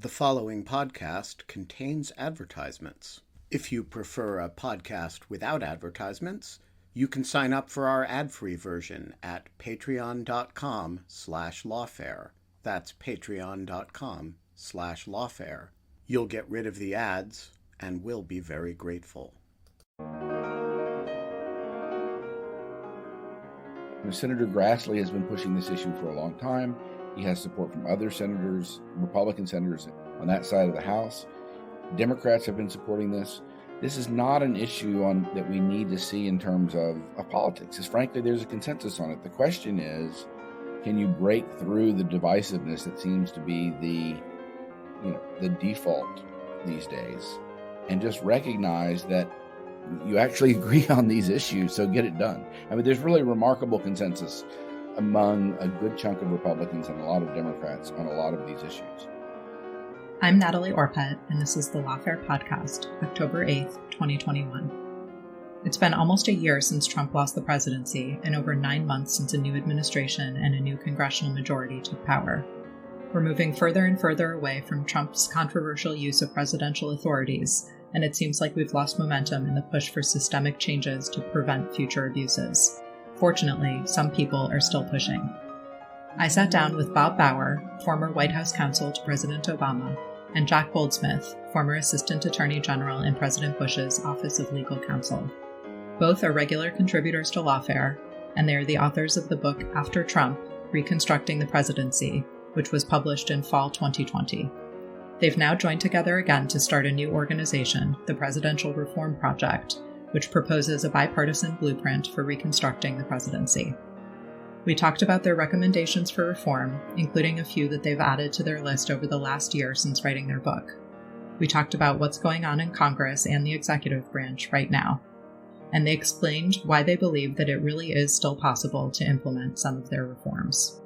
The following podcast contains advertisements. If you prefer a podcast without advertisements, you can sign up for our ad-free version at patreon.com/lawfare. That's patreon.com/lawfare. You'll get rid of the ads, and we'll be very grateful. Senator Grassley has been pushing this issue for a long time. He has support from other senators, Republican senators on that side of the House. Democrats have been supporting this. This is not an issue that we need to see in terms of politics. Frankly, there's a consensus on it. The question is, can you break through the divisiveness that seems to be the default these days, and just recognize that you actually agree on these issues, so get it done. I mean, there's really remarkable consensus among a good chunk of Republicans and a lot of Democrats on a lot of these issues. I'm Natalie Orpett, and this is the Lawfare Podcast, October 8th, 2021. It's been almost a year since Trump lost the presidency and over 9 months since a new administration and a new congressional majority took power. We're moving further and further away from Trump's controversial use of presidential authorities, and it seems like we've lost momentum in the push for systemic changes to prevent future abuses. Fortunately, some people are still pushing. I sat down with Bob Bauer, former White House counsel to President Obama, and Jack Goldsmith, former Assistant Attorney General in President Bush's Office of Legal Counsel. Both are regular contributors to Lawfare, and they are the authors of the book After Trump, Reconstructing the Presidency, which was published in fall 2020. They've now joined together again to start a new organization, the Presidential Reform Project, which proposes a bipartisan blueprint for reconstructing the presidency. We talked about their recommendations for reform, including a few that they've added to their list over the last year since writing their book. We talked about what's going on in Congress and the executive branch right now, and they explained why they believe that it really is still possible to implement some of their reforms.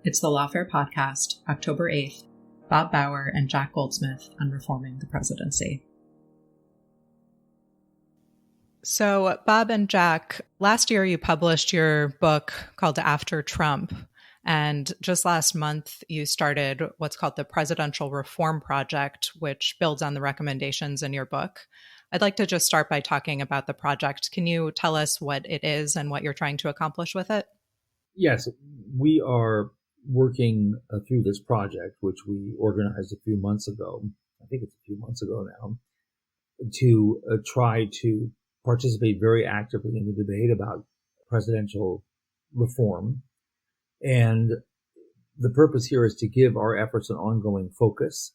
It's the Lawfare Podcast, October 8th, Bob Bauer and Jack Goldsmith on reforming the presidency. So, Bob and Jack, last year you published your book called After Trump, and just last month you started what's called the Presidential Reform Project, which builds on the recommendations in your book. I'd like to just start by talking about the project. Can you tell us what it is and what you're trying to accomplish with it? Yes, we are working through this project, which we organized a few months ago, I think it's a few months ago now, to try to participate very actively in the debate about presidential reform. And the purpose here is to give our efforts an ongoing focus,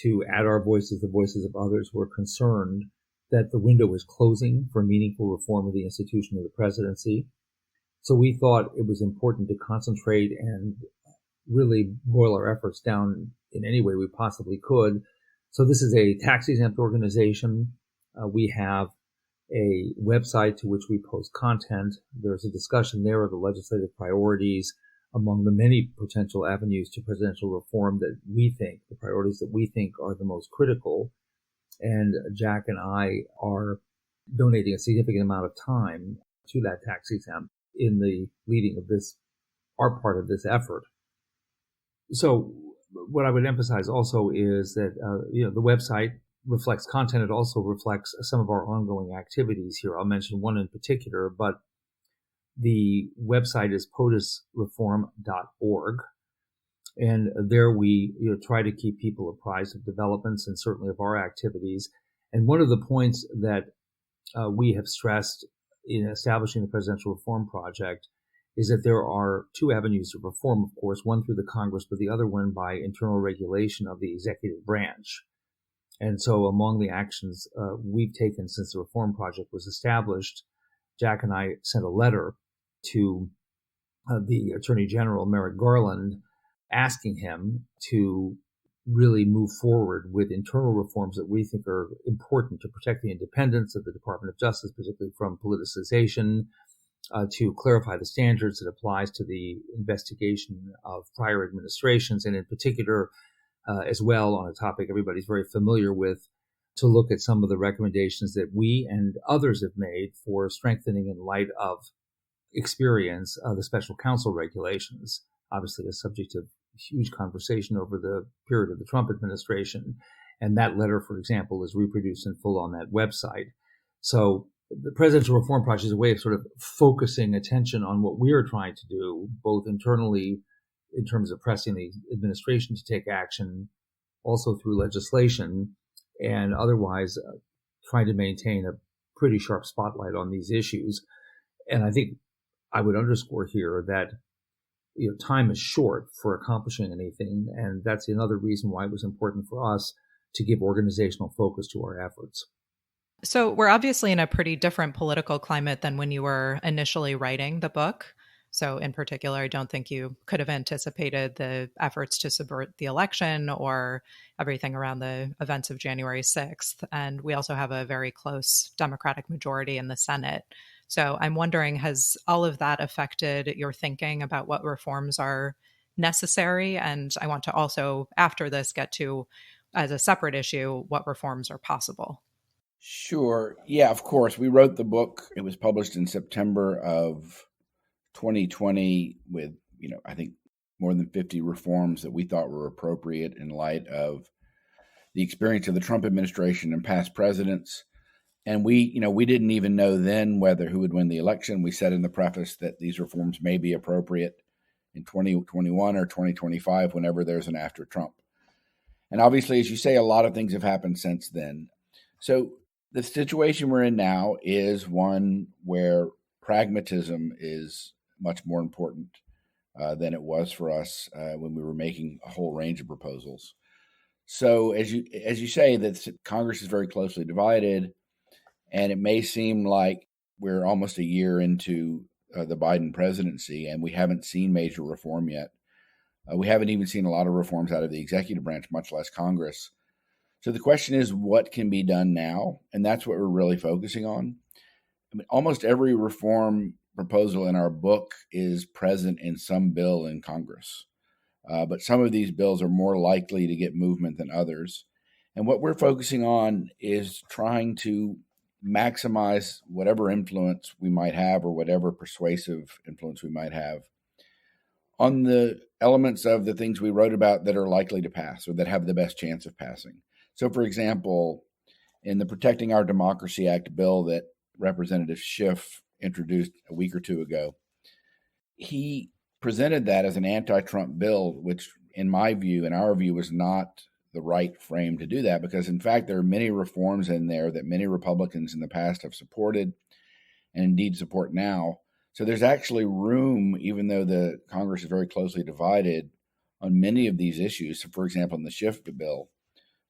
to add our voices, the voices of others who are concerned that the window is closing for meaningful reform of the institution of the presidency. So we thought it was important to concentrate and really boil our efforts down in any way we possibly could. So this is a tax-exempt organization. We have a website to which we post content. There's a discussion there of the legislative priorities among the many potential avenues to presidential reform that we think, the priorities that we think are the most critical. And Jack and I are donating a significant amount of time to that tax-exempt in the leading of this, our part of this effort. So what I would emphasize also is that, the website reflects content. It also reflects some of our ongoing activities here. I'll mention one in particular, but the website is POTUSreform.org. And there we try to keep people apprised of developments and certainly of our activities. And one of the points that we have stressed in establishing the Presidential Reform Project is that there are two avenues of reform, of course, one through the Congress, but the other one by internal regulation of the executive branch. And so among the actions we've taken since the Reform Project was established, Jack and I sent a letter to the Attorney General, Merrick Garland, asking him to really move forward with internal reforms that we think are important to protect the independence of the Department of Justice, particularly from politicization, to clarify the standards that applies to the investigation of prior administrations, and in particular, as well on a topic everybody's very familiar with, to look at some of the recommendations that we and others have made for strengthening in light of experience the special counsel regulations, obviously a subject of huge conversation over the period of the Trump administration. And that letter, for example, is reproduced in full on that website. So the presidential reform project is a way of sort of focusing attention on what we are trying to do, both internally in terms of pressing the administration to take action, also through legislation, and otherwise trying to maintain a pretty sharp spotlight on these issues. And I think I would underscore here that time is short for accomplishing anything, and that's another reason why it was important for us to give organizational focus to our efforts. So we're obviously in a pretty different political climate than when you were initially writing the book. So in particular, I don't think you could have anticipated the efforts to subvert the election or everything around the events of January 6th. And we also have a very close Democratic majority in the Senate. So I'm wondering, has all of that affected your thinking about what reforms are necessary? And I want to also, after this, get to, as a separate issue, what reforms are possible. Sure. Yeah, of course. We wrote the book. It was published in September of 2020 with, I think more than 50 reforms that we thought were appropriate in light of the experience of the Trump administration and past presidents. And we didn't even know then who would win the election. We said in the preface that these reforms may be appropriate in 2021 or 2025, whenever there's an after Trump. And obviously, as you say, a lot of things have happened since then. So the situation we're in now is one where pragmatism is much more important than it was for us when we were making a whole range of proposals. So as you say, that Congress is very closely divided, and it may seem like we're almost a year into the Biden presidency, and we haven't seen major reform yet. We haven't even seen a lot of reforms out of the executive branch, much less Congress. So the question is, what can be done now? And that's what we're really focusing on. I mean, almost every reform proposal in our book is present in some bill in Congress. But some of these bills are more likely to get movement than others. And what we're focusing on is trying to maximize whatever influence we might have, or whatever persuasive influence we might have, on the elements of the things we wrote about that are likely to pass, or that have the best chance of passing. So, for example, in the Protecting Our Democracy Act bill that Representative Schiff introduced a week or two ago, he presented that as an anti-Trump bill, which in my view, in our view, was not the right frame to do that, because in fact, there are many reforms in there that many Republicans in the past have supported and indeed support now. So there's actually room, even though the Congress is very closely divided on many of these issues. So for example, in the Schiff bill,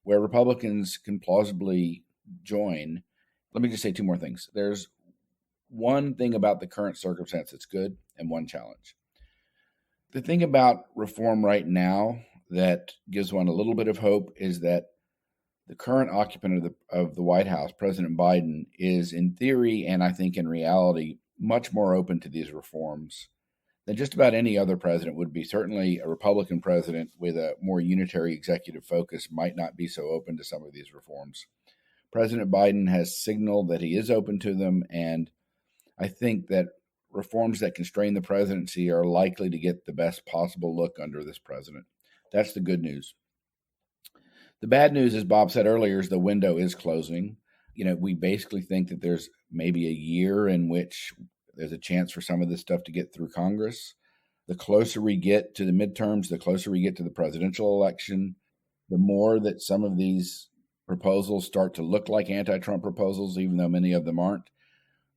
where Republicans can plausibly join. Let me just say two more things. There's one thing about the current circumstance that's good, and one challenge. The thing about reform right now that gives one a little bit of hope is that the current occupant of the White House, President Biden, is in theory, and I think in reality, much more open to these reforms than just about any other president would be. Certainly a Republican president with a more unitary executive focus might not be so open to some of these reforms. President Biden has signaled that he is open to them, and I think that reforms that constrain the presidency are likely to get the best possible look under this president. That's the good news. The bad news, as Bob said earlier, is the window is closing. We basically think that there's maybe a year in which there's a chance for some of this stuff to get through Congress. The closer we get to the midterms, the closer we get to the presidential election, the more that some of these proposals start to look like anti-Trump proposals, even though many of them aren't.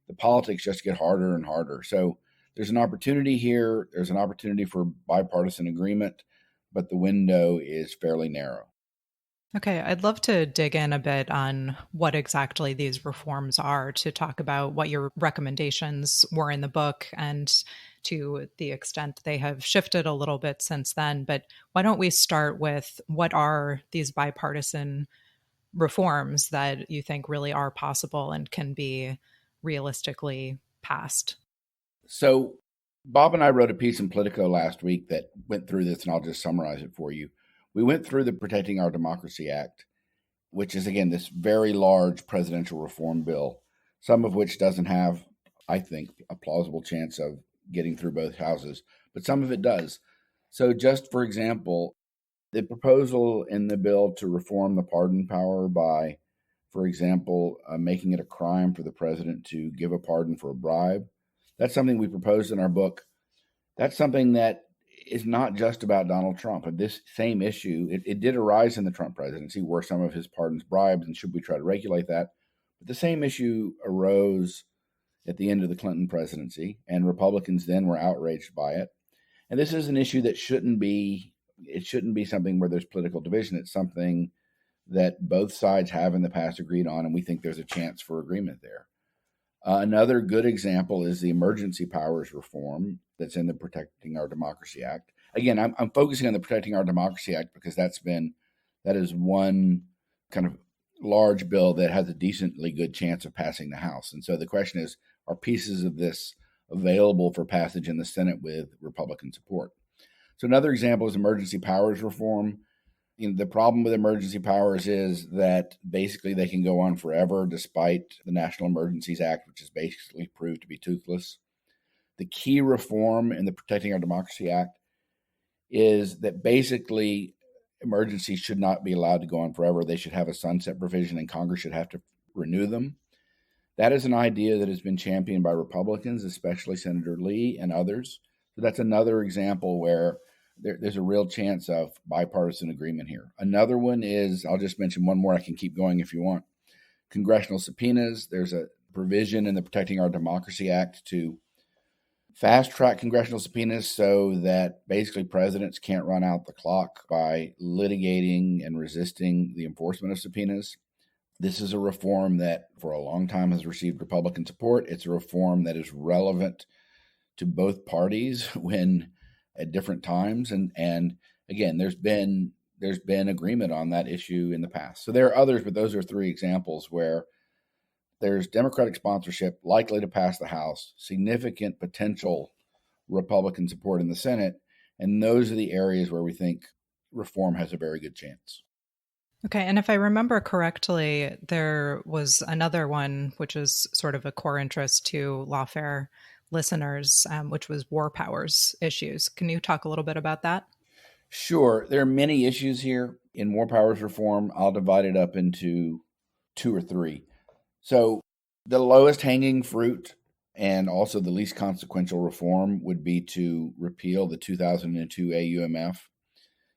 The politics just get harder and harder. So there's an opportunity here. There's an opportunity for bipartisan agreement, but the window is fairly narrow. Okay, I'd love to dig in a bit on what exactly these reforms are, to talk about what your recommendations were in the book and to the extent they have shifted a little bit since then. But why don't we start with, what are these bipartisan reforms that you think really are possible and can be realistically passed? So Bob and I wrote a piece in Politico last week that went through this, and I'll just summarize it for you. We went through the Protecting Our Democracy Act, which is, again, this very large presidential reform bill, some of which doesn't have, I think, a plausible chance of getting through both houses, but some of it does. So just for example, the proposal in the bill to reform the pardon power by, for example, making it a crime for the president to give a pardon for a bribe, that's something we proposed in our book. That's something that is not just about Donald Trump. But this same issue, it did arise in the Trump presidency. Were some of his pardons bribes, and should we try to regulate that? But the same issue arose at the end of the Clinton presidency, and Republicans then were outraged by it. And this is an issue that shouldn't be something where there's political division. It's something that both sides have in the past agreed on, and we think there's a chance for agreement there. Another good example is the emergency powers reform that's in the Protecting Our Democracy Act. Again, I'm focusing on the Protecting Our Democracy Act because that is one kind of large bill that has a decently good chance of passing the House. And so the question is, are pieces of this available for passage in the Senate with Republican support? So another example is emergency powers reform. The problem with emergency powers is that basically they can go on forever despite the National Emergencies Act, which is basically proved to be toothless. The key reform in the Protecting Our Democracy Act is that basically emergencies should not be allowed to go on forever. They should have a sunset provision and Congress should have to renew them. That is an idea that has been championed by Republicans, especially Senator Lee and others. So that's another example where there's a real chance of bipartisan agreement here. Another one is, I'll just mention one more, I can keep going if you want. Congressional subpoenas. There's a provision in the Protecting Our Democracy Act to fast track congressional subpoenas so that basically presidents can't run out the clock by litigating and resisting the enforcement of subpoenas. This is a reform that for a long time has received Republican support. It's a reform that is relevant to both parties when at different times. And again, there's been agreement on that issue in the past. So there are others, but those are three examples where there's Democratic sponsorship likely to pass the House, significant potential Republican support in the Senate, and those are the areas where we think reform has a very good chance. Okay, and if I remember correctly, there was another one, which is sort of a core interest to Lawfare listeners, which was war powers issues. Can you talk a little bit about that? Sure. There are many issues here in war powers reform. I'll divide it up into two or three. So the lowest hanging fruit and also the least consequential reform would be to repeal the 2002 AUMF.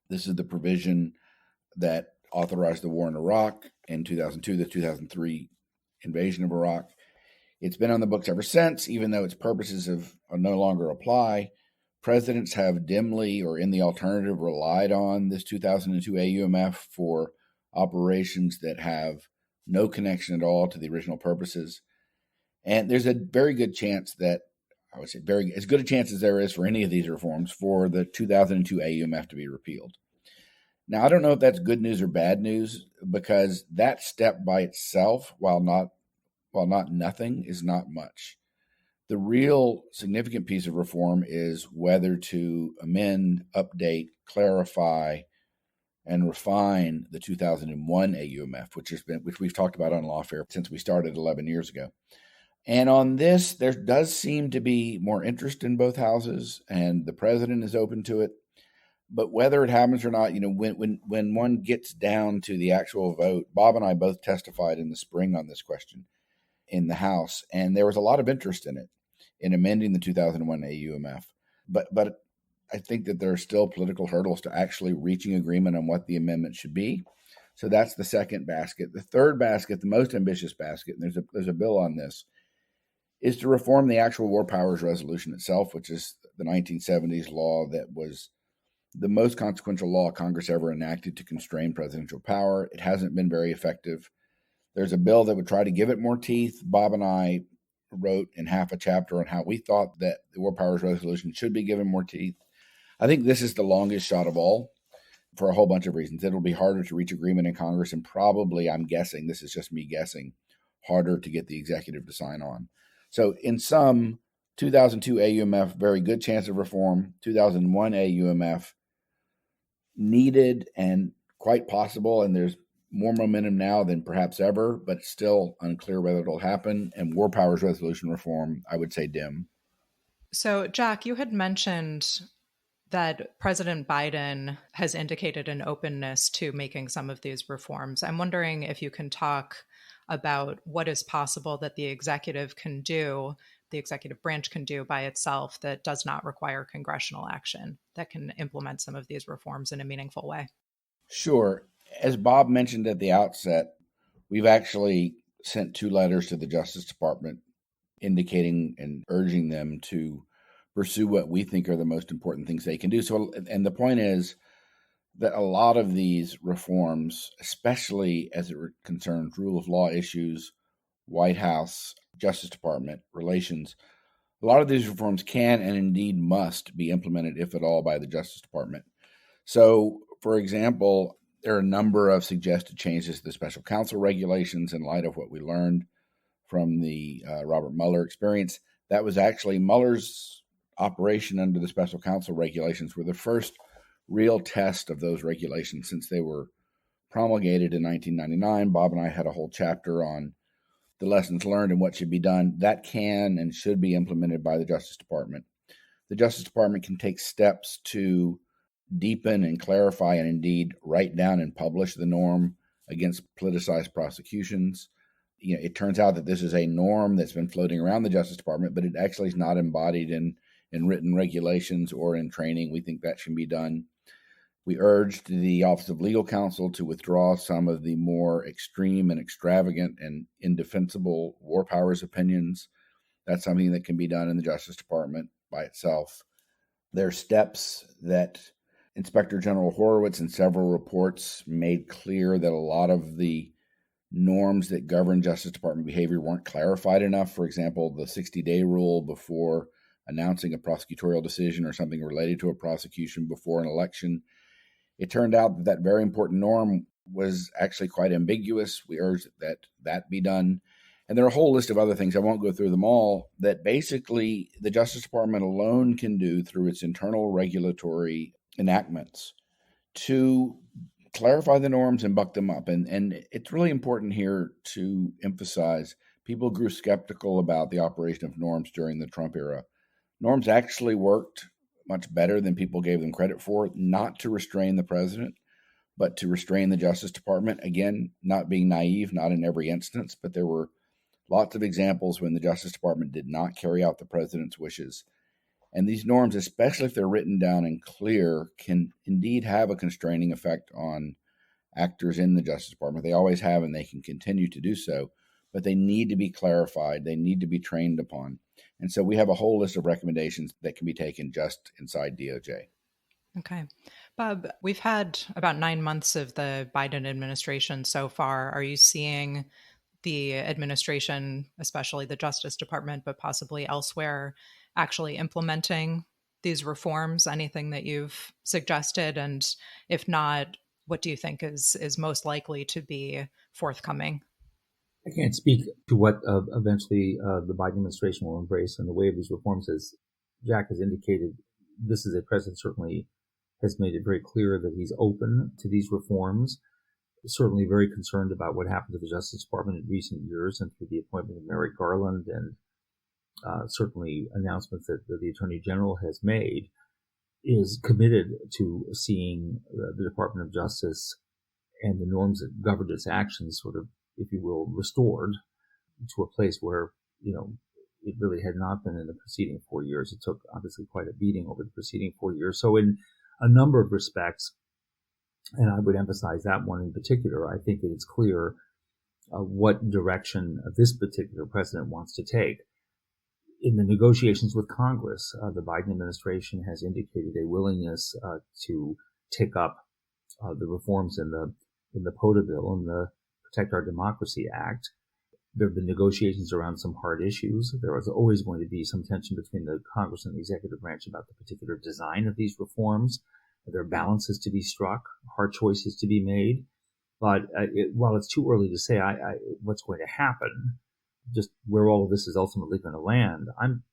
This is the provision that authorized the war in Iraq in 2002, the 2003 invasion of Iraq. It's been on the books ever since, even though its purposes no longer apply. Presidents have dimly or in the alternative relied on this 2002 AUMF for operations that have no connection at all to the original purposes. And there's a very good chance that, I would say as good a chance as there is for any of these reforms, for the 2002 AUMF to be repealed. Now, I don't know if that's good news or bad news, because that step by itself, while not nothing, is not much. The real significant piece of reform is whether to amend, update, clarify, and refine the 2001 AUMF, which we've talked about on Lawfare since we started 11 years ago. And on this, there does seem to be more interest in both houses, and the president is open to it. But whether it happens or not, when one gets down to the actual vote, Bob and I both testified in the spring on this question in the House, and there was a lot of interest in it, in amending the 2001 AUMF. But I think that there are still political hurdles to actually reaching agreement on what the amendment should be. So that's the second basket. The third basket, the most ambitious basket, and there's a bill on this, is to reform the actual War Powers Resolution itself, which is the 1970s law that was the most consequential law Congress ever enacted to constrain presidential power. It hasn't been very effective. There's a bill that would try to give it more teeth. Bob and I wrote in half a chapter on how we thought that the War Powers Resolution should be given more teeth. I think this is the longest shot of all for a whole bunch of reasons. It'll be harder to reach agreement in Congress, and probably, I'm guessing, this is just me guessing, harder to get the executive to sign on. So in sum, 2002 AUMF, very good chance of reform. 2001 AUMF, needed and quite possible, and there's more momentum now than perhaps ever, but it's still unclear whether it'll happen. And War Powers Resolution reform, I would say dim. So, Jack, you had mentioned that President Biden has indicated an openness to making some of these reforms. I'm wondering if you can talk about what is possible that the executive branch can do by itself that does not require congressional action, that can implement some of these reforms in a meaningful way. Sure. As Bob mentioned at the outset, we've actually sent 2 letters to the Justice Department indicating and urging them to pursue what we think are the most important things they can do. So, and the point is that a lot of these reforms, especially as it concerns rule of law issues, White House, Justice Department relations, a lot of these reforms can and indeed must be implemented, if at all, by the Justice Department. So, for example, there are a number of suggested changes to the special counsel regulations in light of what we learned from the Robert Mueller experience. That was actually Mueller's operation under the special counsel regulations were the first real test of those regulations since they were promulgated in 1999. Bob and I had a whole chapter on the lessons learned and what should be done. That can and should be implemented by the Justice Department. The Justice Department can take steps to deepen and clarify and indeed write down and publish the norm against politicized prosecutions. It turns out that this is a norm that's been floating around the Justice Department, but it actually is not embodied in written regulations or in training. We think that should be done. We urged the Office of Legal Counsel to withdraw some of the more extreme and extravagant and indefensible war powers opinions. That's something that can be done in the Justice Department by itself. There are steps that Inspector General Horowitz in several reports made clear that a lot of the norms that govern Justice Department behavior weren't clarified enough. For example, the 60-day rule before announcing a prosecutorial decision or something related to a prosecution before an election. It turned out that very important norm was actually quite ambiguous. We urged that be done. And there are a whole list of other things, I won't go through them all, that basically the Justice Department alone can do through its internal regulatory enactments to clarify the norms and buck them up. And it's really important here to emphasize people grew skeptical about the operation of norms during the Trump era. Norms actually worked much better than people gave them credit for, not to restrain the president, but to restrain the Justice Department. Again, not being naive, not in every instance, but there were lots of examples when the Justice Department did not carry out the president's wishes. And these norms, especially if they're written down and clear, can indeed have a constraining effect on actors in the Justice Department. They always have, and they can continue to do so, but they need to be clarified. They need to be trained upon. And so we have a whole list of recommendations that can be taken just inside DOJ. Okay. Bob, we've had about 9 months of the Biden administration so far. Are you seeing the administration, especially the Justice Department, but possibly elsewhere, actually implementing these reforms? Anything that you've suggested? And if not, what do you think is most likely to be forthcoming? I can't speak to what eventually the Biden administration will embrace in the way of these reforms. As Jack has indicated, this is a president certainly has made it very clear that he's open to these reforms, certainly very concerned about what happened to the Justice Department in recent years and through the appointment of Merrick Garland and certainly announcements that the Attorney General has made, is committed to seeing the Department of Justice and the norms that governed its actions sort of, if you will, restored to a place where, it really had not been in the preceding 4 years. It took obviously quite a beating over the preceding 4 years. So in a number of respects, and I would emphasize that one in particular, I think it is clear what direction this particular president wants to take. In the negotiations with Congress, the Biden administration has indicated a willingness to take up the reforms in the POTA bill and the Protect Our Democracy Act. There have been negotiations around some hard issues. There is always going to be some tension between the Congress and the executive branch about the particular design of these reforms. There are balances to be struck, hard choices to be made. But while it's too early to say what's going to happen, just where all of this is ultimately going to land, I'm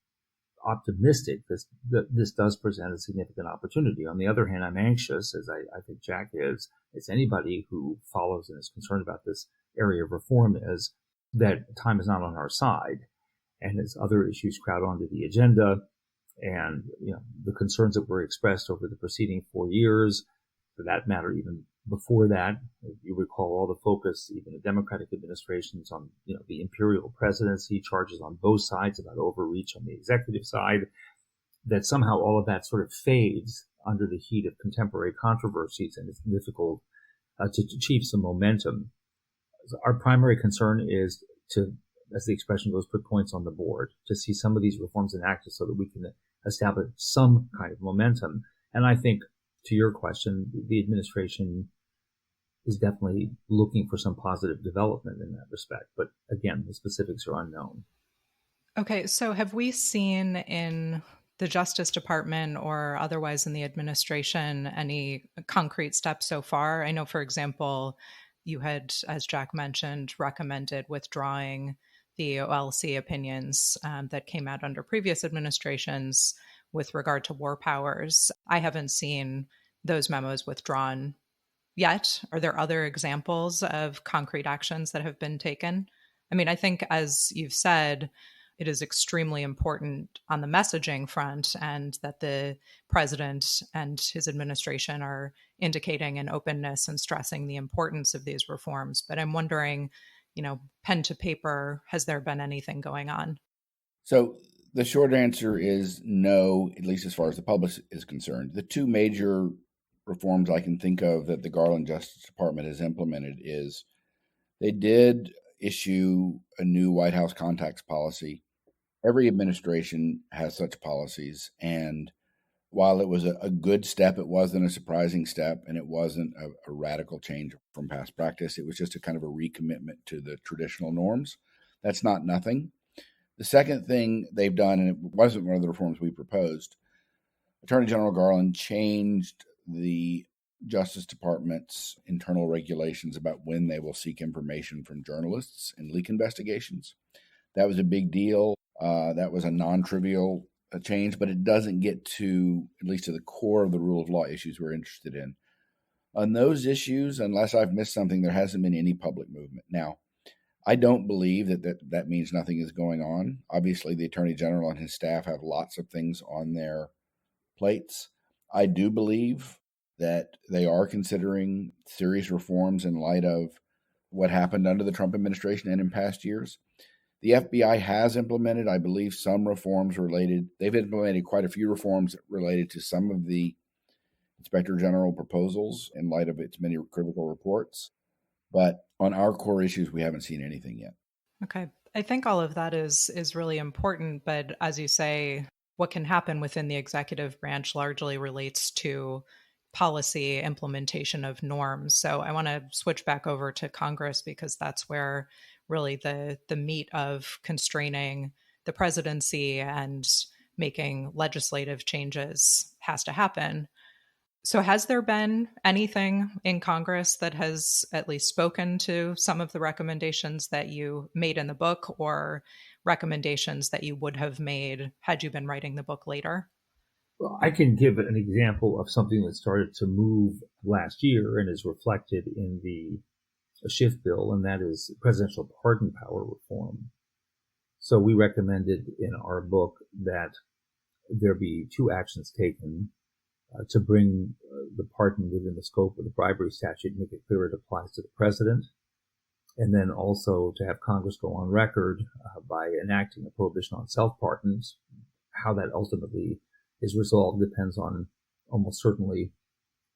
optimistic that this does present a significant opportunity. On the other hand, I'm anxious, as I think Jack is, as anybody who follows and is concerned about this area of reform is, that time is not on our side. And as other issues crowd onto the agenda, And, the concerns that were expressed over the preceding 4 years, for that matter, even before that, if you recall all the focus, even the Democratic administrations on, the imperial presidency, charges on both sides about overreach on the executive side, that somehow all of that sort of fades under the heat of contemporary controversies, and it's difficult to achieve some momentum. Our primary concern is to, as the expression goes, put points on the board, to see some of these reforms enacted so that we can establish some kind of momentum. And I think, to your question, the administration is definitely looking for some positive development in that respect. But again, the specifics are unknown. Okay, so have we seen in the Justice Department or otherwise in the administration any concrete steps so far? I know, for example, you had, as Jack mentioned, recommended withdrawing the OLC opinions that came out under previous administrations with regard to war powers. I haven't seen those memos withdrawn yet. Are there other examples of concrete actions that have been taken? I mean, I think, as you've said, it is extremely important on the messaging front, and that the president and his administration are indicating an openness and stressing the importance of these reforms. But I'm wondering, pen to paper, has there been anything going on? So the short answer is no, at least as far as the public is concerned. The two major reforms I can think of that the Garland Justice Department has implemented is they did issue a new White House contacts policy. Every administration has such policies, and while it was a good step, it wasn't a surprising step, and it wasn't a radical change from past practice. It was just a kind of a recommitment to the traditional norms. That's not nothing. The second thing they've done, and it wasn't one of the reforms we proposed, Attorney General Garland changed the Justice Department's internal regulations about when they will seek information from journalists in leak investigations. That was a big deal. That was a non-trivial change, but it doesn't get to, at least to the core of the rule of law issues we're interested in. On those issues, unless I've missed something, there hasn't been any public movement. Now, I don't believe that means nothing is going on. Obviously, the Attorney General and his staff have lots of things on their plates. I do believe that they are considering serious reforms in light of what happened under the Trump administration and in past years. The FBI has implemented, I believe, some reforms related. They've implemented quite a few reforms related to some of the Inspector General proposals in light of its many critical reports. But on our core issues, we haven't seen anything yet. Okay. I think all of that is really important. But as you say, what can happen within the executive branch largely relates to policy implementation of norms. So I want to switch back over to Congress, because that's where really the meat of constraining the presidency and making legislative changes has to happen. So has there been anything in Congress that has at least spoken to some of the recommendations that you made in the book, or recommendations that you would have made had you been writing the book later? Well, I can give an example of something that started to move last year and is reflected in the Schiff bill, and that is presidential pardon power reform. So we recommended in our book that there be two actions taken to bring the pardon within the scope of the bribery statute, make it clear it applies to the president, and then also to have Congress go on record by enacting a prohibition on self-pardons. How that ultimately is resolved depends on, almost certainly,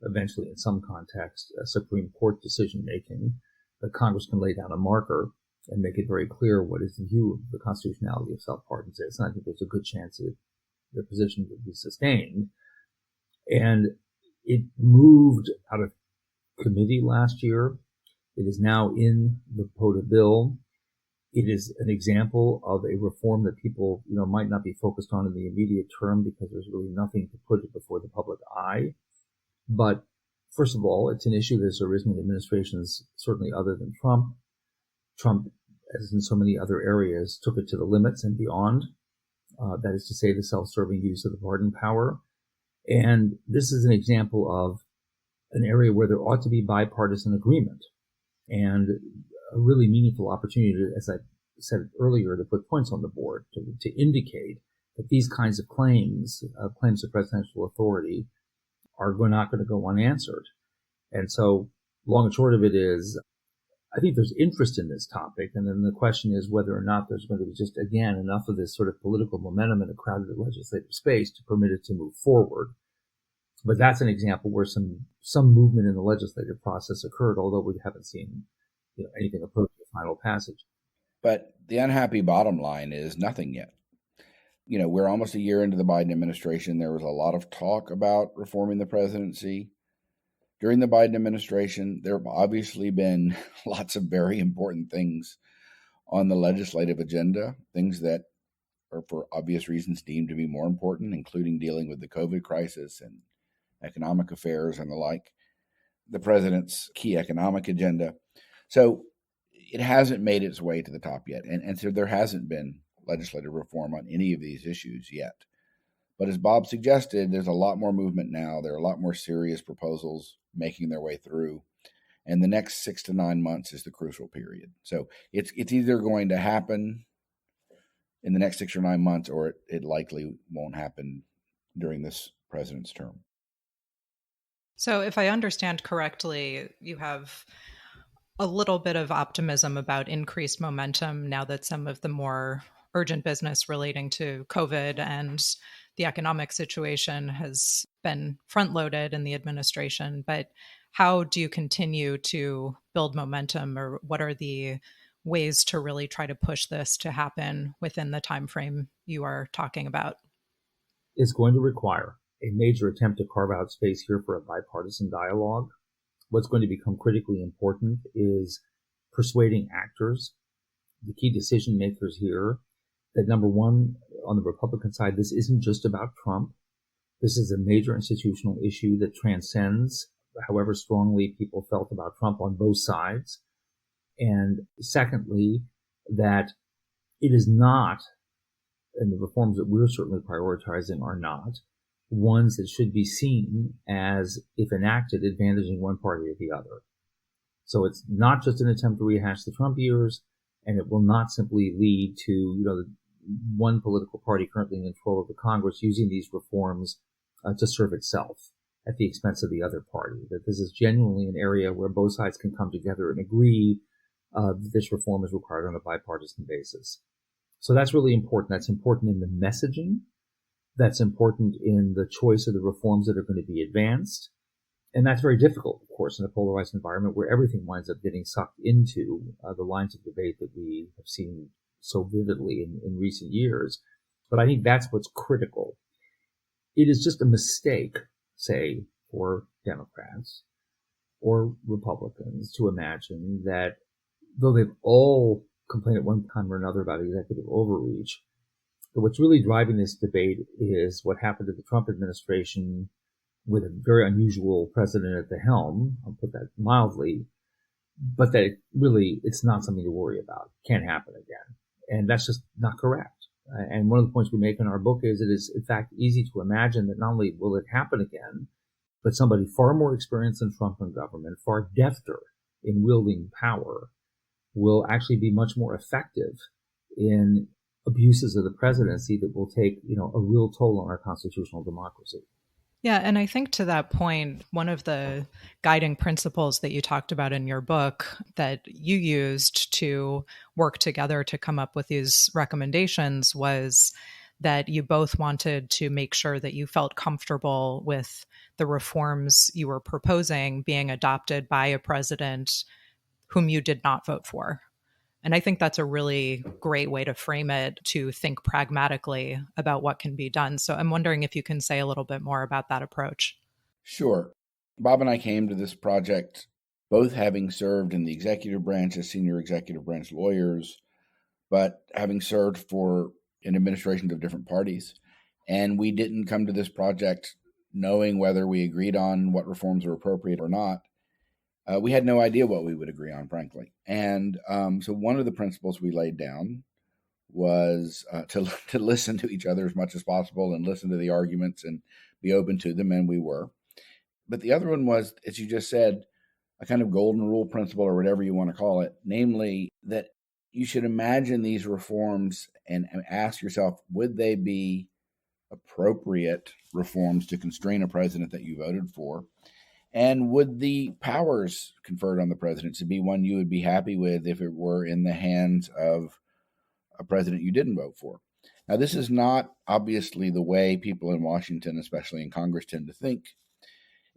eventually in some context, Supreme Court decision-making. But Congress can lay down a marker and make it very clear what its view of the constitutionality of self-pardons is. And I think there's a good chance that their position would be sustained. And it moved out of committee last year. It is now in the POTA bill. It is an example of a reform that people, might not be focused on in the immediate term because there's really nothing to put it before the public eye. But first of all, it's an issue that's arisen in administrations certainly other than Trump. Trump, as in so many other areas, took it to the limits and beyond. That is to say, the self-serving use of the pardon power. And this is an example of an area where there ought to be bipartisan agreement and a really meaningful opportunity to, as I said earlier, to put points on the board, to indicate that these kinds of claims, claims of presidential authority, are not going to go unanswered. And so, long and short of it is, I think there's interest in this topic, and then the question is whether or not there's going to be just, again, enough of this sort of political momentum in a crowded legislative space to permit it to move forward. But that's an example where some movement in the legislative process occurred, although we haven't seen anything approaching the final passage. But the unhappy bottom line is nothing yet. We're almost a year into the Biden administration. There was a lot of talk about reforming the presidency. During the Biden administration, there have obviously been lots of very important things on the legislative agenda, things that are for obvious reasons deemed to be more important, including dealing with the COVID crisis and economic affairs and the like, the president's key economic agenda. So it hasn't made its way to the top yet. And so there hasn't been legislative reform on any of these issues yet. But as Bob suggested, there's a lot more movement now. There are a lot more serious proposals making their way through. And the next 6 to 9 months is the crucial period. So it's either going to happen in the next 6 or 9 months, or it likely won't happen during this president's term. So if I understand correctly, you have a little bit of optimism about increased momentum now that some of the more urgent business relating to COVID and the economic situation has been front-loaded in the administration. But how do you continue to build momentum, or what are the ways to really try to push this to happen within the time frame you are talking about? It's going to require a major attempt to carve out space here for a bipartisan dialogue. What's going to become critically important is persuading actors, the key decision makers here, that number one, on the Republican side, this isn't just about Trump. This is a major institutional issue that transcends however strongly people felt about Trump on both sides. And secondly, that it is not, and the reforms that we're certainly prioritizing are not, ones that should be seen as, if enacted, advantaging one party or the other. So it's not just an attempt to rehash the Trump years, and it will not simply lead to, one political party currently in control of the Congress using these reforms to serve itself at the expense of the other party. That this is genuinely an area where both sides can come together and agree that this reform is required on a bipartisan basis. So that's really important. That's important in the messaging. That's important in the choice of the reforms that are going to be advanced. And that's very difficult, of course, in a polarized environment where everything winds up getting sucked into the lines of debate that we have seen so vividly in recent years. But I think that's what's critical. It is just a mistake, say, for Democrats or Republicans to imagine that though they've all complained at one time or another about executive overreach, but what's really driving this debate is what happened to the Trump administration with a very unusual president at the helm. I'll put that mildly, but that it's not something to worry about. Can't happen again. And that's just not correct. And one of the points we make in our book is it is, in fact, easy to imagine that not only will it happen again, but somebody far more experienced than Trump in government, far defter in wielding power, will actually be much more effective in abuses of the presidency that will take, a real toll on our constitutional democracy. Yeah, and I think to that point, one of the guiding principles that you talked about in your book that you used to work together to come up with these recommendations was that you both wanted to make sure that you felt comfortable with the reforms you were proposing being adopted by a president whom you did not vote for. And I think that's a really great way to frame it, to think pragmatically about what can be done. So I'm wondering if you can say a little bit more about that approach. Sure. Bob and I came to this project both having served in the executive branch as senior executive branch lawyers, but having served for in administrations of different parties. And we didn't come to this project knowing whether we agreed on what reforms were appropriate or not. We had no idea what we would agree on, frankly. And so one of the principles we laid down was to listen to each other as much as possible and listen to the arguments and be open to them, and we were. But the other one was, as you just said, a kind of golden rule principle or whatever you want to call it, namely that you should imagine these reforms and ask yourself, would they be appropriate reforms to constrain a president that you voted for? And would the powers conferred on the presidency be one you would be happy with if it were in the hands of a president you didn't vote for? Now, this is not obviously the way people in Washington, especially in Congress, tend to think.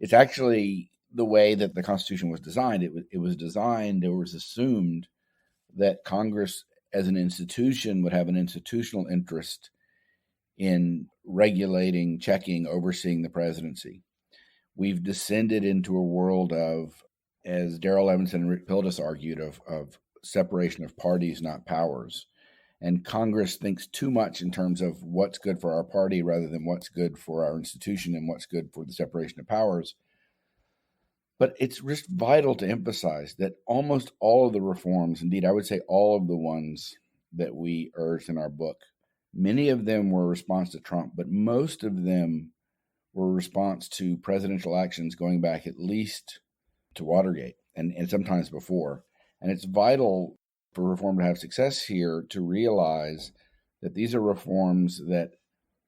It's actually the way that the Constitution was designed. It was designed, it was assumed that Congress as an institution would have an institutional interest in regulating, checking, overseeing the presidency. We've descended into a world of, as Darrell Evanson and Rick Pildes argued, of separation of parties, not powers. And Congress thinks too much in terms of what's good for our party rather than what's good for our institution and what's good for the separation of powers. But it's just vital to emphasize that almost all of the reforms, indeed, I would say all of the ones that we urged in our book, many of them were a response to Trump, but most of them were a response to presidential actions going back at least to Watergate and sometimes before. And it's vital for reform to have success here to realize that these are reforms that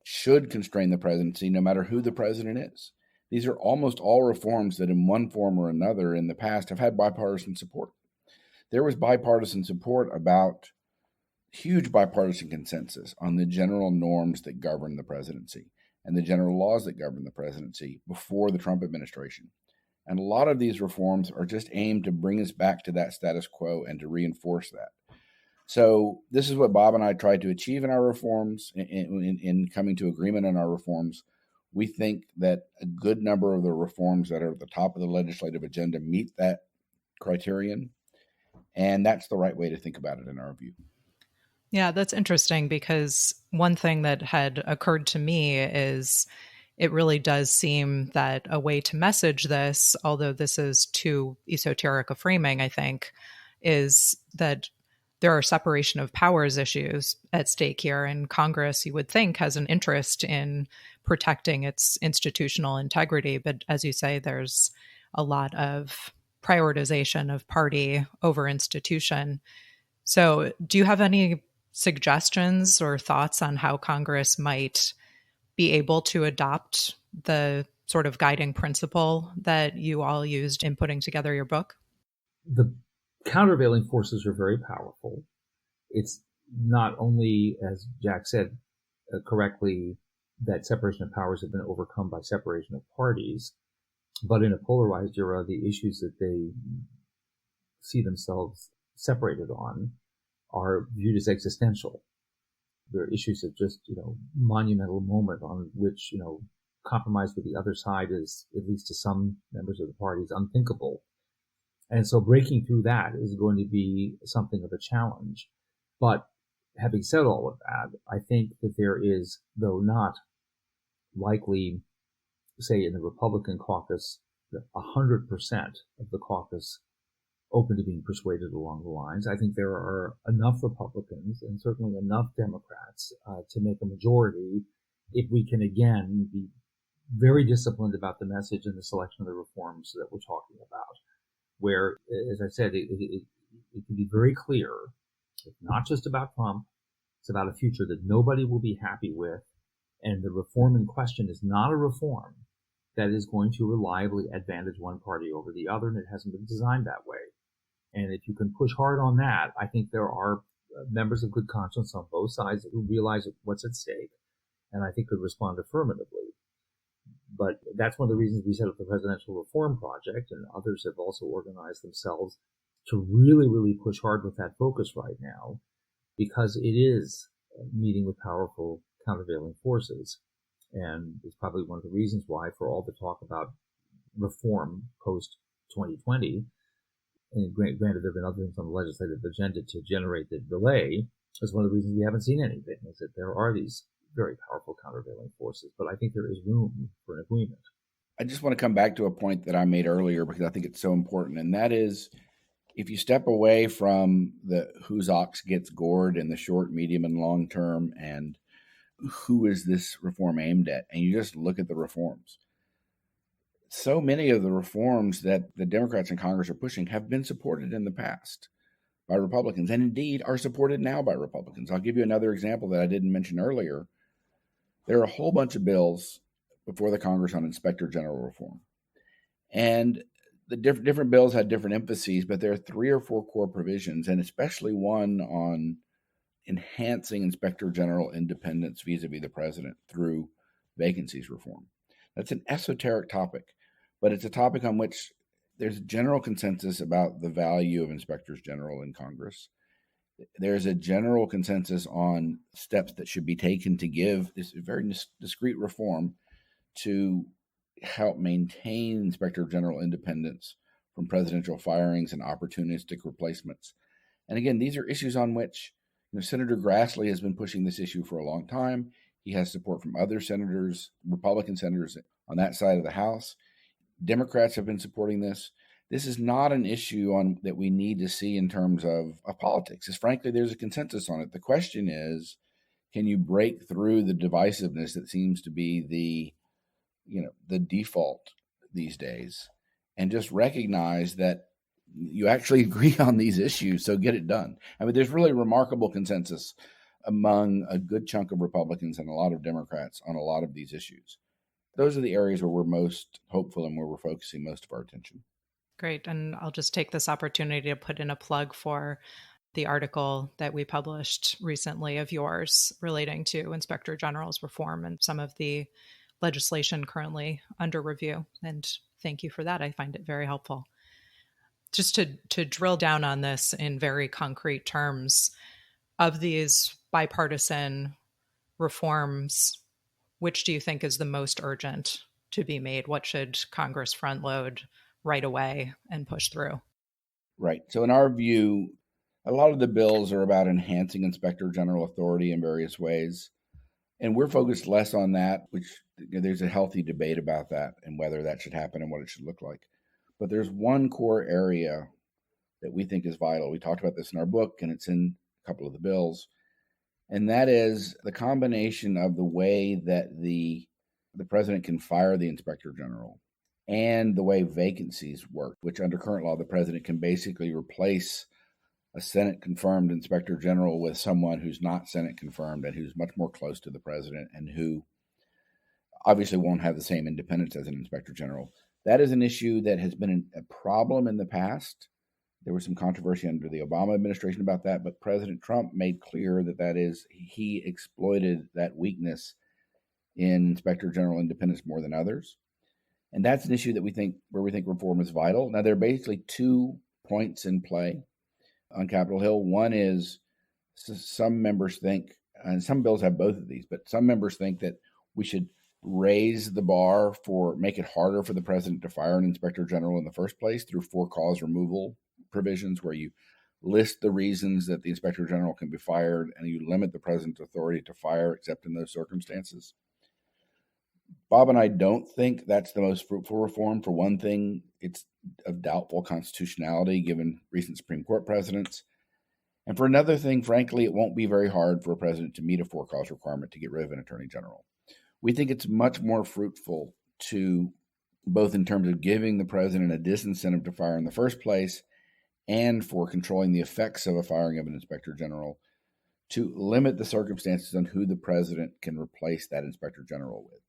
should constrain the presidency no matter who the president is. These are almost all reforms that in one form or another in the past have had bipartisan support. There was bipartisan support about huge bipartisan consensus on the general norms that govern the presidency and the general laws that govern the presidency before the Trump administration. And a lot of these reforms are just aimed to bring us back to that status quo and to reinforce that. So this is what Bob and I tried to achieve in our reforms, in coming to agreement on our reforms. We think that a good number of the reforms that are at the top of the legislative agenda meet that criterion. And that's the right way to think about it in our view. Yeah, that's interesting because one thing that had occurred to me is it really does seem that a way to message this, although this is too esoteric a framing, I think, is that there are separation of powers issues at stake here. And Congress, you would think, has an interest in protecting its institutional integrity. But as you say, there's a lot of prioritization of party over institution. So do you have any suggestions or thoughts on how Congress might be able to adopt the sort of guiding principle that you all used in putting together your book? The countervailing forces are very powerful. It's not only, as Jack said correctly, that separation of powers have been overcome by separation of parties, but in a polarized era, the issues that they see themselves separated on are viewed as existential. They're issues of just, monumental moment on which, compromise with the other side is, at least to some members of the party, is unthinkable. And so breaking through that is going to be something of a challenge. But having said all of that, I think that there is, though not likely, say in the Republican caucus, 100% of the caucus open to being persuaded along the lines. I think there are enough Republicans and certainly enough Democrats to make a majority if we can, again, be very disciplined about the message and the selection of the reforms that we're talking about, where, as I said, it can be very clear it's not just about Trump, it's about a future that nobody will be happy with, and the reform in question is not a reform that is going to reliably advantage one party over the other, and it hasn't been designed that way. And if you can push hard on that, I think there are members of good conscience on both sides who realize what's at stake, and I think could respond affirmatively. But that's one of the reasons we set up the Presidential Reform Project, and others have also organized themselves to really, really push hard with that focus right now, because it is meeting with powerful countervailing forces. And it's probably one of the reasons why, for all the talk about reform post-2020, and granted there have been other things on the legislative agenda to generate the delay, is one of the reasons we haven't seen anything, is that there are these very powerful countervailing forces. But I think there is room for an agreement. I just want to come back to a point that I made earlier because I think it's so important, and that is, if you step away from the whose ox gets gored in the short, medium, and long term, and who is this reform aimed at, and you just look at the reforms, so many of the reforms that the Democrats in Congress are pushing have been supported in the past by Republicans, and indeed are supported now by Republicans. I'll give you another example that I didn't mention earlier. There are a whole bunch of bills before the Congress on Inspector General reform. And the different bills had different emphases, but there are 3 or 4 core provisions, and especially one on enhancing Inspector General independence vis-a-vis the president through vacancies reform. That's an esoteric topic, but it's a topic on which there's general consensus about the value of inspectors general in Congress. There's a general consensus on steps that should be taken to give this very discrete reform to help maintain Inspector General independence from presidential firings and opportunistic replacements. And again, these are issues on which Senator Grassley has been pushing this issue for a long time. He has support from other senators, Republican senators on that side of the House. Democrats have been supporting this. This is not an issue that we need to see in terms of politics. Frankly, there's a consensus on it. The question is, can you break through the divisiveness that seems to be the default these days, and just recognize that you actually agree on these issues, so get it done. I mean, there's really remarkable consensus among a good chunk of Republicans and a lot of Democrats on a lot of these issues. Those are the areas where we're most hopeful and where we're focusing most of our attention. Great. And I'll just take this opportunity to put in a plug for the article that we published recently of yours relating to Inspector General's reform and some of the legislation currently under review. And thank you for that. I find it very helpful. Just to drill down on this in very concrete terms, of these bipartisan reforms, which do you think is the most urgent to be made? What should Congress front load right away and push through? Right. So in our view, a lot of the bills are about enhancing Inspector General authority in various ways. And we're focused less on that, which there's a healthy debate about that and whether that should happen and what it should look like. But there's one core area that we think is vital. We talked about this in our book, and it's in a couple of the bills. And that is the combination of the way that the president can fire the Inspector General and the way vacancies work, which under current law, the president can basically replace a Senate-confirmed Inspector General with someone who's not Senate-confirmed and who's much more close to the president and who obviously won't have the same independence as an Inspector General. That is an issue that has been a problem in the past. There was some controversy under the Obama administration about that, but President Trump made clear that he exploited that weakness in Inspector General independence more than others. And that's an issue that we think reform is vital. Now, there are basically 2 points in play on Capitol Hill. One is some members think, and some bills have both of these, but some members think that we should raise the bar make it harder for the president to fire an Inspector General in the first place through for-cause removal provisions where you list the reasons that the Inspector General can be fired and you limit the president's authority to fire except in those circumstances. Bob and I don't think that's the most fruitful reform. For one thing, it's of doubtful constitutionality given recent Supreme Court precedents. And for another thing, frankly, it won't be very hard for a president to meet a for-cause requirement to get rid of an attorney general. We think it's much more fruitful to, both in terms of giving the president a disincentive to fire in the first place and for controlling the effects of a firing of an Inspector General, to limit the circumstances on who the president can replace that Inspector General with.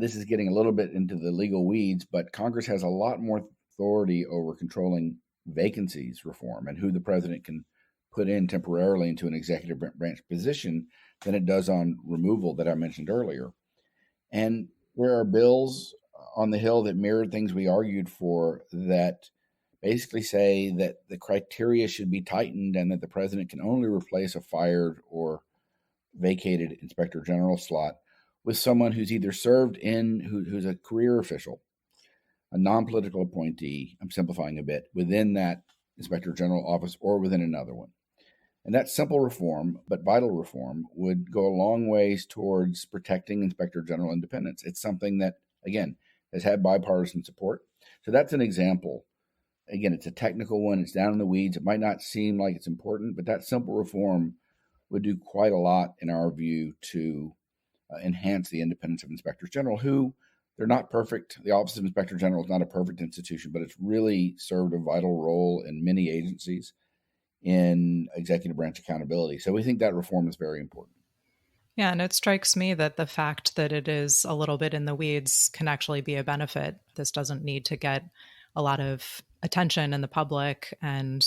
This is getting a little bit into the legal weeds, but Congress has a lot more authority over controlling vacancies reform and who the president can put in temporarily into an executive branch position than it does on removal that I mentioned earlier. And there are bills on the Hill that mirror things we argued for that basically say that the criteria should be tightened and that the president can only replace a fired or vacated Inspector General slot with someone who's either served who's a career official, a non-political appointee, I'm simplifying a bit, within that Inspector General office or within another one. And that simple reform, but vital reform, would go a long ways towards protecting Inspector General independence. It's something that, again, has had bipartisan support. So that's an example. Again, it's a technical one. It's down in the weeds. It might not seem like it's important, but that simple reform would do quite a lot, in our view, to enhance the independence of inspectors general, who they're not perfect. The Office of Inspector General is not a perfect institution, but it's really served a vital role in many agencies in executive branch accountability. So we think that reform is very important. Yeah, and it strikes me that the fact that it is a little bit in the weeds can actually be a benefit. This doesn't need to get a lot of attention in the public and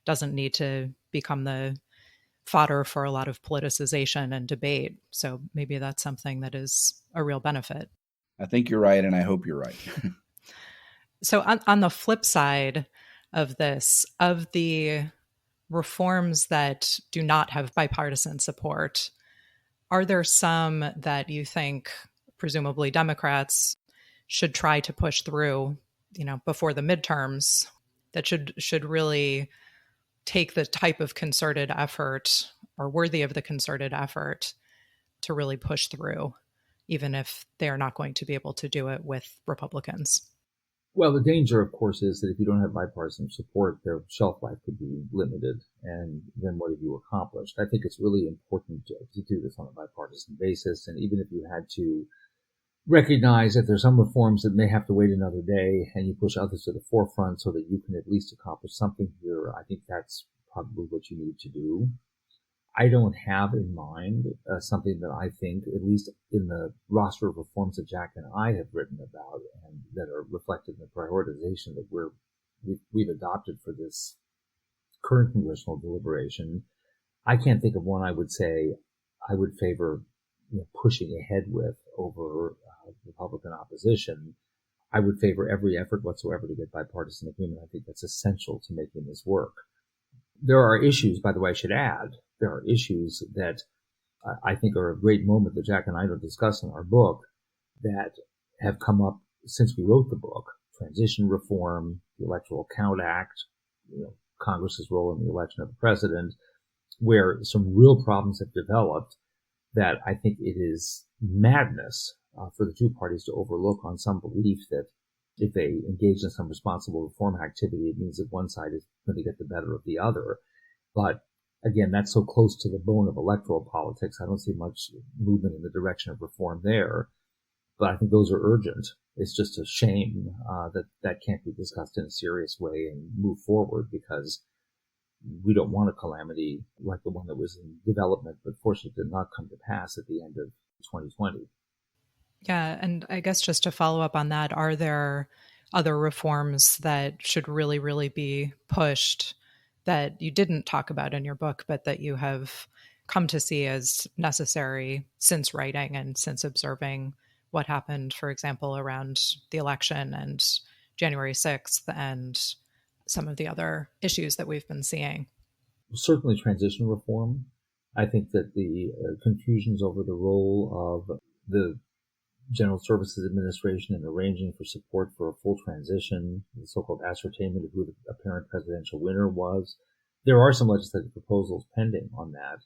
doesn't need to become the fodder for a lot of politicization and debate. So maybe that's something that is a real benefit. I think you're right, and I hope you're right. So on the flip side of this, of the reforms that do not have bipartisan support, are there some that you think presumably Democrats should try to push through, before the midterms, that should really take the type of concerted effort or worthy of the concerted effort to really push through, even if they are not going to be able to do it with Republicans? Well, the danger, of course, is that if you don't have bipartisan support, their shelf life could be limited. And then what have you accomplished? I think it's really important to do this on a bipartisan basis. And even if you had to recognize that there's some reforms that may have to wait another day and you push others to the forefront so that you can at least accomplish something here, I think that's probably what you need to do. I don't have in mind something that I think, at least in the roster of reforms that Jack and I have written about and that are reflected in the prioritization that we've adopted for this current congressional deliberation. I can't think of one I would say I would favor pushing ahead with over Republican opposition. I would favor every effort whatsoever to get bipartisan agreement. I think that's essential to making this work. There are issues, by the way, I should add, there are issues that I think are a great moment that Jack and I don't discuss in our book that have come up since we wrote the book. Transition reform, the Electoral Count Act, Congress's role in the election of the president, where some real problems have developed that I think it is madness for the two parties to overlook on some belief that if they engage in some responsible reform activity, it means that one side is going to get the better of the other. But again, that's so close to the bone of electoral politics. I don't see much movement in the direction of reform there. But I think those are urgent. It's just a shame that can't be discussed in a serious way and move forward, because we don't want a calamity like the one that was in development, but fortunately did not come to pass at the end of 2020. Yeah, and I guess just to follow up on that, are there other reforms that should really, really be pushed that you didn't talk about in your book, but that you have come to see as necessary since writing and since observing what happened, for example, around the election and January 6th and some of the other issues that we've been seeing? Certainly transition reform. I think that the confusions over the role of the General Services Administration in arranging for support for a full transition, the so-called ascertainment of who the apparent presidential winner was. There are some legislative proposals pending on that,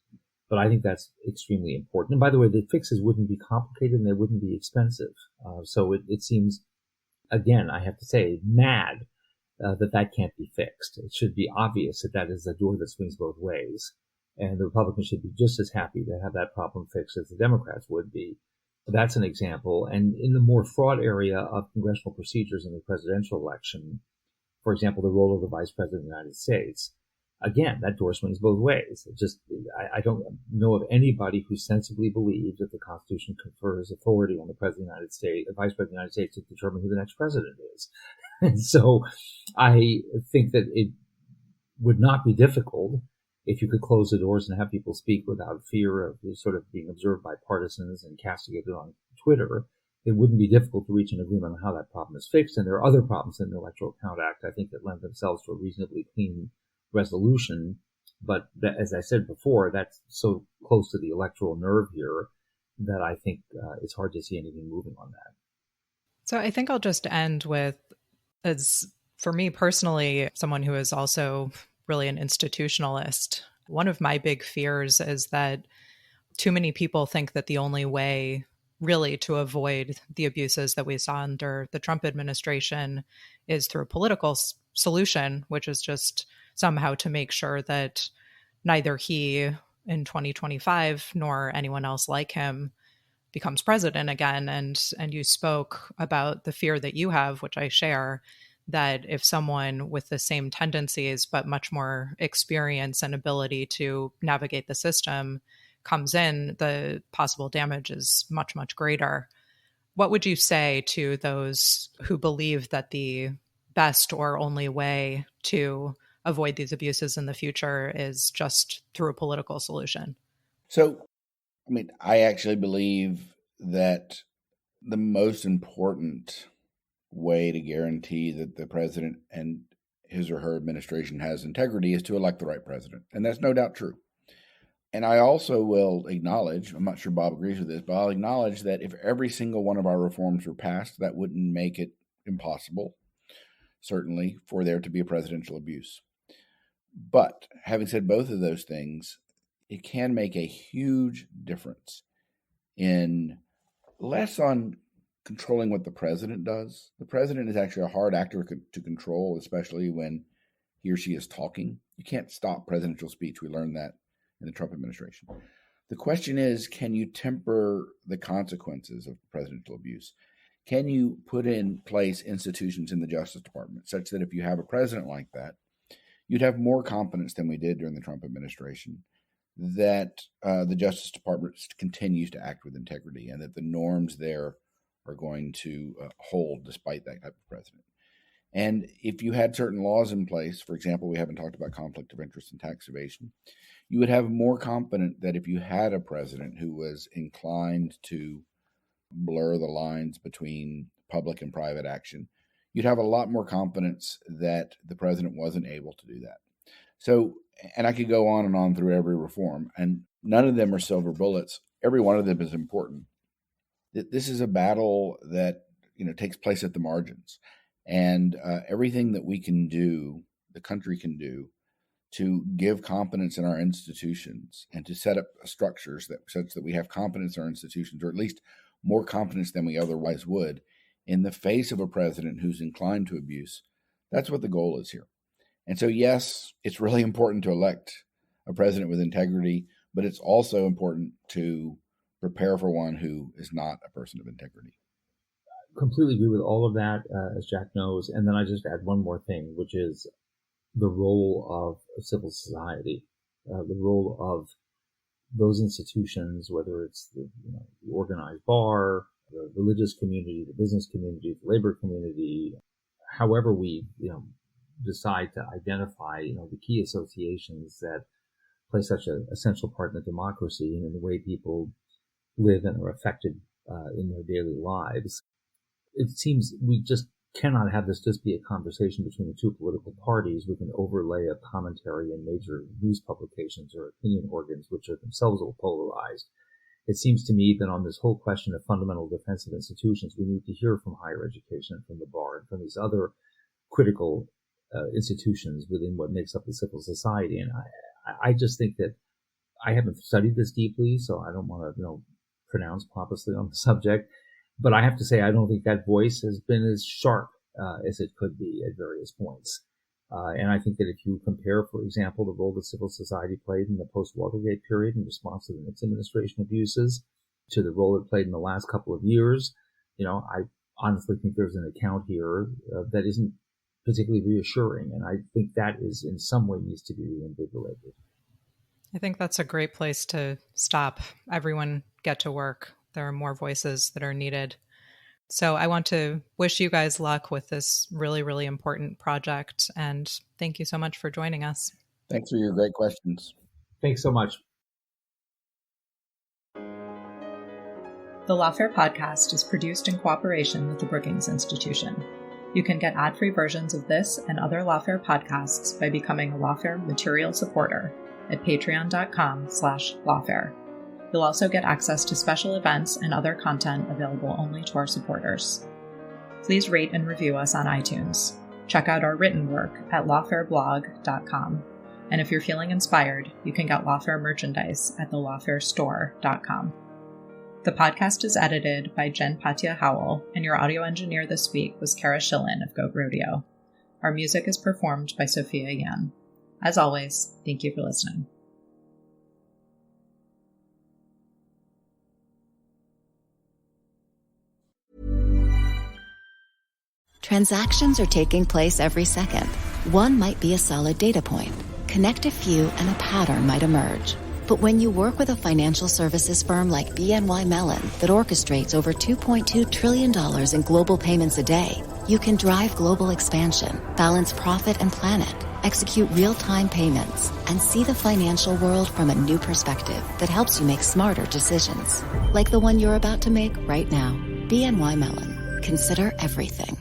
but I think that's extremely important. And by the way, the fixes wouldn't be complicated and they wouldn't be expensive. So it seems, again, I have to say, mad that can't be fixed. It should be obvious that is a door that swings both ways. And the Republicans should be just as happy to have that problem fixed as the Democrats would be. That's an example. And in the more fraud area of congressional procedures in the presidential election, for example, the role of the Vice President of the United States, again, that door swings both ways. I don't know of anybody who sensibly believes that the Constitution confers authority on the President of the United States, the Vice President of the United States, to determine who the next president is. And so I think that it would not be difficult if you could close the doors and have people speak without fear of sort of being observed by partisans and castigated on Twitter. It wouldn't be difficult to reach an agreement on how that problem is fixed. And there are other problems in the Electoral Count Act, I think, that lend themselves to a reasonably clean resolution. But that, as I said before, that's so close to the electoral nerve here that I think it's hard to see anything moving on that. So I think I'll just end with, as for me personally, someone who is also really an institutionalist, one of my big fears is that too many people think that the only way really to avoid the abuses that we saw under the Trump administration is through a political solution, which is just somehow to make sure that neither he in 2025 nor anyone else like him becomes president again. And you spoke about the fear that you have, which I share, that if someone with the same tendencies but much more experience and ability to navigate the system comes in, the possible damage is much, much greater. What would you say to those who believe that the best or only way to avoid these abuses in the future is just through a political solution? So, I actually believe that the most important way to guarantee that the president and his or her administration has integrity is to elect the right president. And that's no doubt true. And I also will acknowledge, I'm not sure Bob agrees with this, but I'll acknowledge that if every single one of our reforms were passed, that wouldn't make it impossible, certainly, for there to be a presidential abuse. But having said both of those things, it can make a huge difference in less on controlling what the president does. The president is actually a hard actor to control, especially when he or she is talking. You can't stop presidential speech. We learned that in the Trump administration. The question is, can you temper the consequences of presidential abuse? Can you put in place institutions in the Justice Department such that if you have a president like that, you'd have more confidence than we did during the Trump administration that the Justice Department continues to act with integrity and that the norms there are going to hold despite that type of president. And if you had certain laws in place, for example, we haven't talked about conflict of interest and tax evasion, you would have more confidence that if you had a president who was inclined to blur the lines between public and private action, you'd have a lot more confidence that the president wasn't able to do that. So, and I could go on and on through every reform, and none of them are silver bullets. Every one of them is important. This is a battle that, takes place at the margins, and everything that we can do, the country can do, to give confidence in our institutions and to set up structures such that we have confidence in our institutions, or at least more confidence than we otherwise would, in the face of a president who's inclined to abuse. That's what the goal is here. And so, yes, it's really important to elect a president with integrity, but it's also important to prepare for one who is not a person of integrity. Completely agree with all of that, as Jack knows. And then I just add one more thing, which is the role of civil society, the role of those institutions, whether it's the organized bar, the religious community, the business community, the labor community, however we decide to identify the key associations that play such an essential part in the democracy and in the way people live and are affected in their daily lives. It seems we just cannot have this just be a conversation between the two political parties with an overlay of commentary in major news publications or opinion organs, which are themselves all polarized. It seems to me that on this whole question of fundamental defense of institutions, we need to hear from higher education, from the bar, and from these other critical institutions within what makes up the civil society. And I just think that I haven't studied this deeply, so I don't want to pronounce pompously on the subject. But I have to say, I don't think that voice has been as sharp as it could be at various points. And I think that if you compare, for example, the role that civil society played in the post-Watergate period in response to the Nixon administration abuses to the role it played in the last couple of years, I honestly think there's an account here that isn't particularly reassuring. And I think that is in some way needs to be reinvigorated. I think that's a great place to stop. Everyone get to work. There are more voices that are needed. So I want to wish you guys luck with this really, really important project. And thank you so much for joining us. Thanks for your great questions. Thanks so much. The Lawfare podcast is produced in cooperation with the Brookings Institution. You can get ad-free versions of this and other Lawfare podcasts by becoming a Lawfare material supporter at patreon.com/lawfare. You'll also get access to special events and other content available only to our supporters. Please rate and review us on iTunes. Check out our written work at lawfareblog.com. And if you're feeling inspired, you can get Lawfare merchandise at thelawfarestore.com. The podcast is edited by Jen Patia Howell, and your audio engineer this week was Kara Schillen of Goat Rodeo. Our music is performed by Sophia Yan. As always, thank you for listening. Transactions are taking place every second. One might be a solid data point. Connect a few and a pattern might emerge. But when you work with a financial services firm like BNY Mellon that orchestrates over $2.2 trillion in global payments a day, you can drive global expansion, balance profit and planet, execute real-time payments, and see the financial world from a new perspective that helps you make smarter decisions. Like the one you're about to make right now. BNY Mellon. Consider everything.